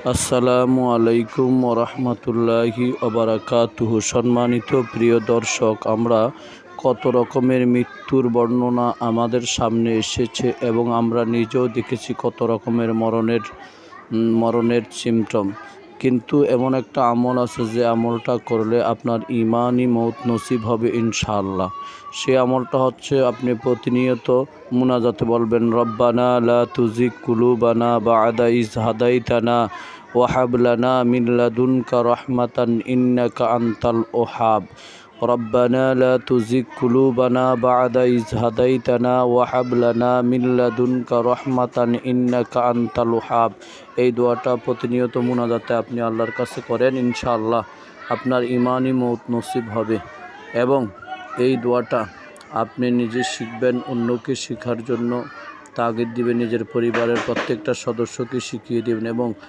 আসসালামু আলাইকুম ওরহমতুল্লাহি ওবারাকাতুহু। সম্মানিত প্রিয় দর্শক, আমরা কত রকমের মৃত্যুর বর্ণনা আমাদের সামনে এসেছে এবং আমরা নিজেও দেখেছি কত রকমের মরণের সিমটম। কিন্তু এমন একটা আমল আছে যে আমলটা করলে আপনার ইমানই মৌত নসিব হবে ইনশাআল্লাহ। সে আমলটা হচ্ছে আপনি প্রতিনিয়ত মুনাজাতে বলবেন, রব্বানা লা তুজিগ কুলুবানা বা'দা ইজ হাদাইতানা ওয়াহাব লানা মিন লাদুনকা রাহমাতান ইন্নাকা আনতাল ওহাব। রব্বানা লা তুজিগ কুলুবানা বা'দা ইজ হাদাইতানা ওয়াহাব লানা মিন লাদুনকা রাহমাতান ইন্নাকা আনতাল ওহাব। এই দোয়াটা প্রতিনিয়ত মুনাজাতে আপনি আল্লাহর কাছে করেন, ইনশাআল্লাহ আপনার ইমানই মৌত নসিব হবে। এবং এই দোয়াটা আপনি নিজে শিখবেন, অন্যকে শেখার জন্য তাগিদ দিবেন, নিজের পরিবারের প্রত্যেকটা সদস্যকে শিখিয়ে দেবেন এবং